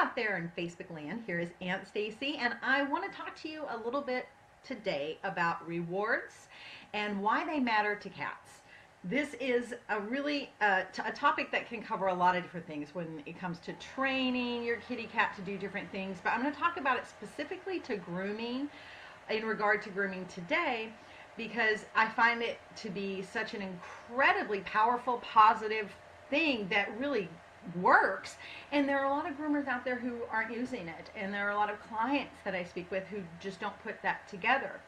out there in Facebook land. Here is Aunt Stacy, and I want to talk to you a little bit today about rewards and why they matter to cats. This is a really a topic that can cover a lot of different things when it comes to training your kitty cat to do different things, but I'm going to talk about it specifically to grooming, in regard to grooming today, because I find it to be such an incredibly powerful, positive thing that really works. And there are a lot of groomers out there who aren't using it, and there are a lot of clients that I speak with who just don't put that together.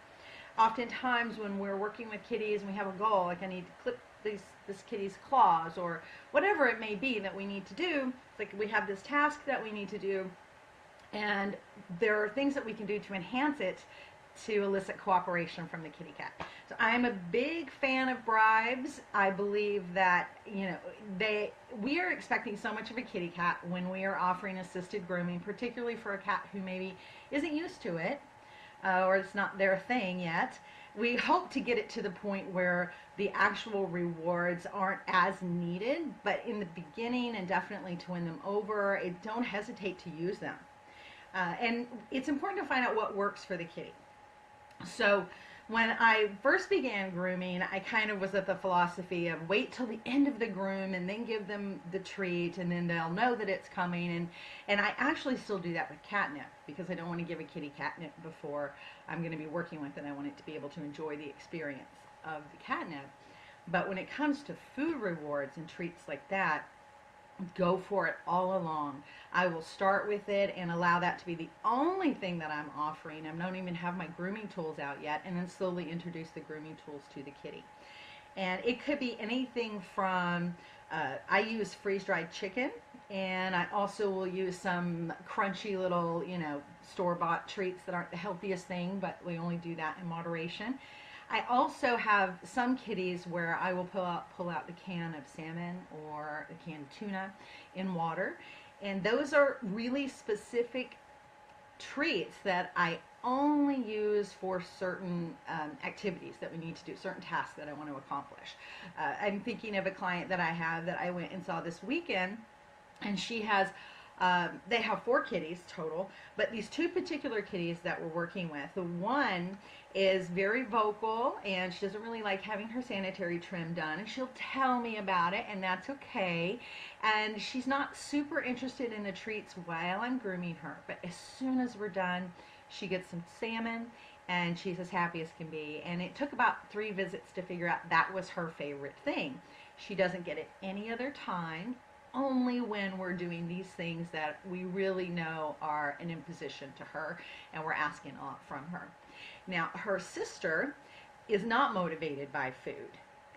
Oftentimes when we're working with kitties and we have a goal, like I need to clip this kitty's claws or whatever it may be that we need to do, it's like we have this task that we need to do, and there are things that we can do to enhance it to elicit cooperation from the kitty cat. So I'm a big fan of bribes. I believe that, we are expecting so much of a kitty cat when we are offering assisted grooming, particularly for a cat who maybe isn't used to it, or it's not their thing yet. We hope to get it to the point where the actual rewards aren't as needed, but in the beginning and definitely to win them over, don't hesitate to use them. And it's important to find out what works for the kitty. So when I first began grooming, I kind of was at the philosophy of wait till the end of the groom and then give them the treat, and then they'll know that it's coming. And I actually still do that with catnip, because I don't want to give a kitty catnip before I'm going to be working with it. I want it to be able to enjoy the experience of the catnip. But when it comes to food rewards and treats like that, go for it all along. I will start with it and allow that to be the only thing that I'm offering. I don't even have my grooming tools out yet, and then slowly introduce the grooming tools to the kitty. And it could be anything from, I use freeze-dried chicken, and I also will use some crunchy little, store-bought treats that aren't the healthiest thing, but we only do that in moderation. I also have some kitties where I will pull out the can of salmon or the can of tuna in water, and those are really specific treats that I only use for certain activities that we need to do, certain tasks that I want to accomplish. I'm thinking of a client that I have that I went and saw this weekend, and she has they have 4 kitties total, but these 2 particular kitties that we're working with, the one is very vocal and she doesn't really like having her sanitary trim done, and she'll tell me about it, and that's okay. And she's not super interested in the treats while I'm grooming her, but as soon as we're done, she gets some salmon and she's as happy as can be. And it took about 3 visits to figure out that was her favorite thing. She doesn't get it any other time, only when we're doing these things that we really know are an imposition to her and we're asking a lot from her. Now, her sister is not motivated by food,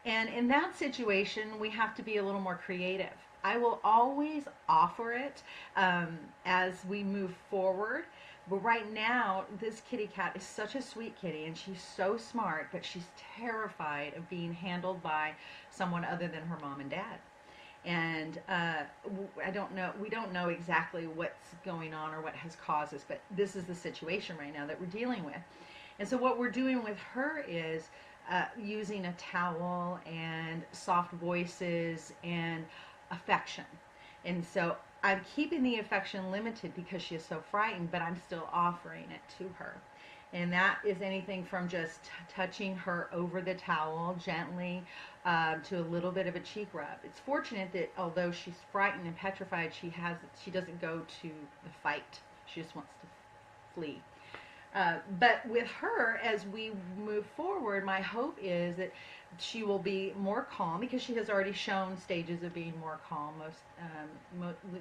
and in that situation we have to be a little more creative. I will always offer it as we move forward, but right now this kitty cat is such a sweet kitty and she's so smart, but she's terrified of being handled by someone other than her mom and dad. And we don't know exactly what's going on or what has caused this, but this is the situation right now that we're dealing with. And so what we're doing with her is using a towel and soft voices and affection. And so I'm keeping the affection limited because she is so frightened, but I'm still offering it to her. And that is anything from just touching her over the towel gently to a little bit of a cheek rub. It's fortunate that although she's frightened and petrified, she doesn't go to the fight. She just wants to flee. But with her, as we move forward, my hope is that she will be more calm, because she has already shown stages of being more calm.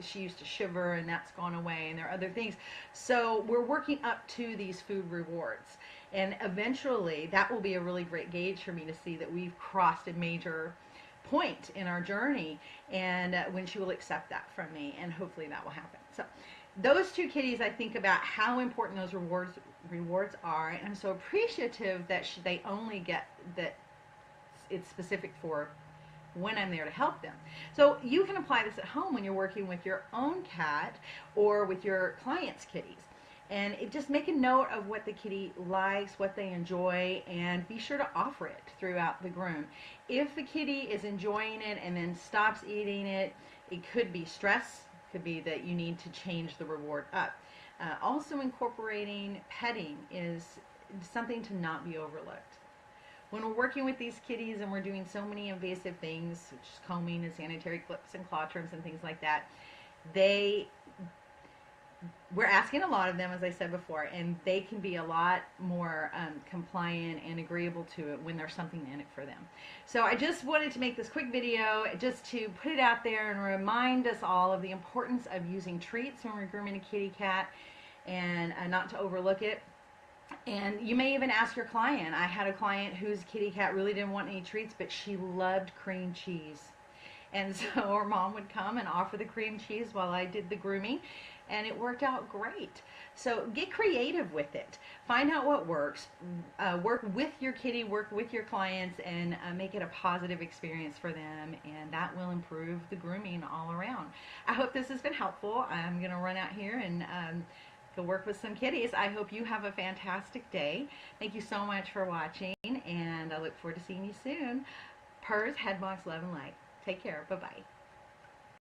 She used to shiver, and that's gone away, and there are other things. So we're working up to these food rewards, and eventually that will be a really great gauge for me to see that we've crossed a major point in our journey, and when she will accept that from me, and hopefully that will happen. So those 2 kitties, I think about how important those rewards are, and I'm so appreciative that they only get that it's specific for when I'm there to help them. So you can apply this at home when you're working with your own cat or with your clients' kitties. And just make a note of what the kitty likes, what they enjoy, and be sure to offer it throughout the groom. If the kitty is enjoying it and then stops eating it, it could be stress Could be that you need to change the reward up. Also, incorporating petting is something to not be overlooked. When we're working with these kitties and we're doing so many invasive things, such as combing and sanitary clips and claw trims and things like that, we're asking a lot of them, as I said before, and they can be a lot more compliant and agreeable to it when there's something in it for them. So I just wanted to make this quick video just to put it out there and remind us all of the importance of using treats when we're grooming a kitty cat, and not to overlook it. And you may even ask your client. I had a client whose kitty cat really didn't want any treats, but she loved cream cheese. And so her mom would come and offer the cream cheese while I did the grooming, and it worked out great. So get creative with it. Find out what works. Work with your kitty, work with your clients, and make it a positive experience for them, and that will improve the grooming all around. I hope this has been helpful. I'm going to run out here and go work with some kitties. I hope you have a fantastic day. Thank you so much for watching, and I look forward to seeing you soon. Purrs, Headbox, love and light. Take care. Bye-bye.